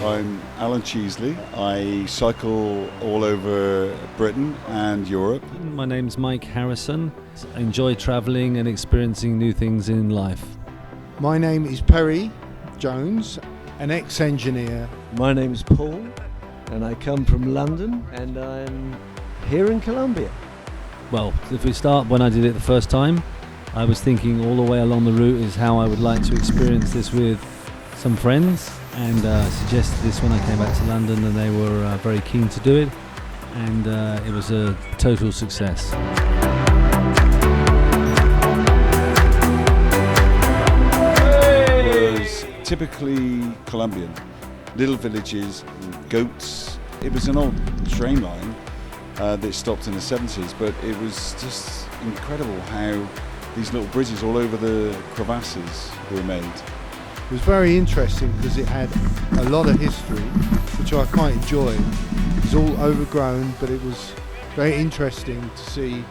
I'm Alan Cheesley. I cycle all over Britain and Europe. My name's Mike Harrison. I enjoy travelling and experiencing new things in life. My name is Perry Jones, an ex-engineer. My name is Paul, and I come from London, and I'm here in Colombia. Well, if we start when I did it the first time, I was thinking all the way along the route is how I would like to experience this with some friends, and suggested this when I came back to London, and they were very keen to do it, and it was a total success. It was typically Colombian. Little villages, goats. It was an old train line that stopped in the 70s, but it was just incredible how these little bridges all over the crevasses were made. It was very interesting because it had a lot of history, which I quite enjoyed. It was all overgrown, but it was very interesting to see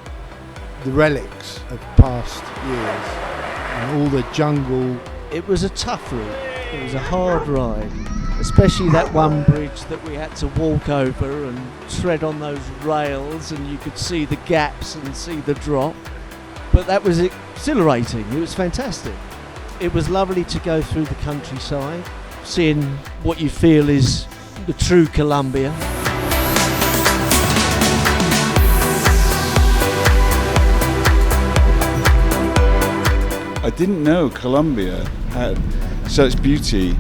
the relics of past years and all the jungle. It was a tough route. It was a hard ride, especially that one bridge that we had to walk over and tread on those rails, and you could see the gaps and see the drop. But that was exhilarating. It was fantastic. It was lovely to go through the countryside, seeing what you feel is the true Colombia. I didn't know Colombia had such beauty,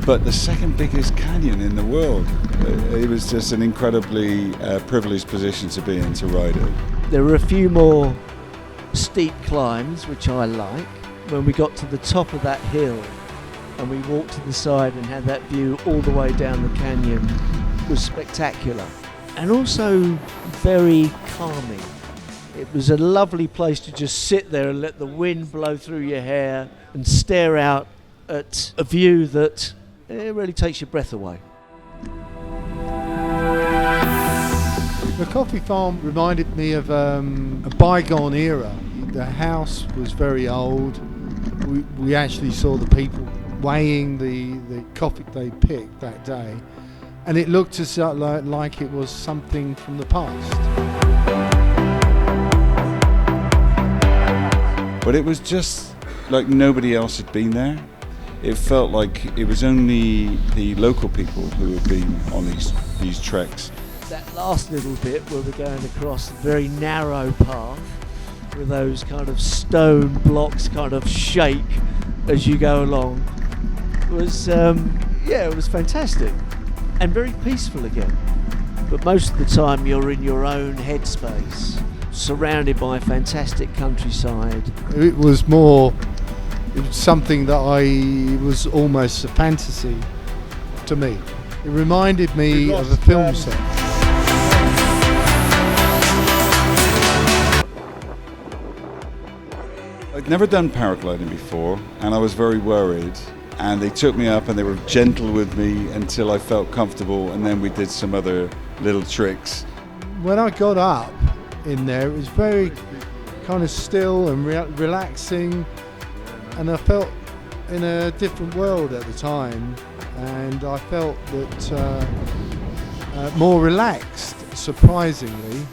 but the second biggest canyon in the world. It was just an incredibly privileged position to be in, to ride it. There were a few more steep climbs, which I like. When we got to the top of that hill and we walked to the side and had that view all the way down the canyon, was spectacular and also very calming. It was a lovely place to just sit there and let the wind blow through your hair and stare out at a view that it really takes your breath away. The coffee farm reminded me of a bygone era. The house was very old. We actually saw the people weighing the coffee they picked that day, and it looked as like it was something from the past. But it was just like nobody else had been there. It felt like it was only the local people who had been on these treks. That last little bit where we're going across a very narrow path with those kind of stone blocks kind of shake as you go along was it was fantastic and very peaceful again. But most of the time you're in your own headspace, surrounded by a fantastic countryside. It was something that was almost a fantasy to me. It reminded me of a film set. I'd never done paragliding before, and I was very worried, and they took me up and they were gentle with me until I felt comfortable, and then we did some other little tricks. When I got up in there, it was very kind of still and relaxing, and I felt in a different world at the time, and I felt that more relaxed, surprisingly,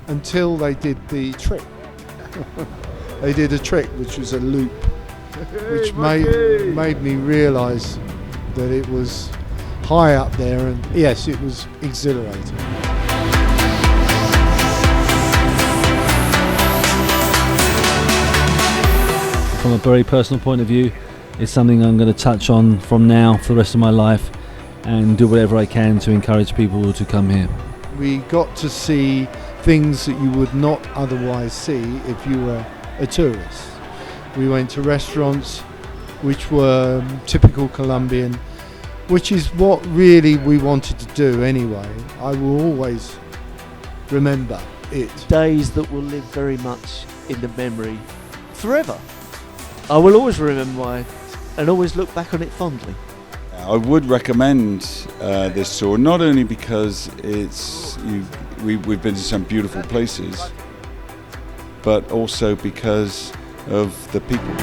until they did the trick. They did a trick which was a loop, which made me realise that it was high up there, and yes, it was exhilarating. From a very personal point of view, it's something I'm going to touch on from now for the rest of my life and do whatever I can to encourage people to come here. We got to see things that you would not otherwise see if you were a tourist. We went to restaurants which were typical Colombian, which is what really we wanted to do anyway. I will always remember it. Days that will live very much in the memory forever. I will always remember it and always look back on it fondly. I would recommend this tour, not only because we've been to some beautiful places, but also because of the people.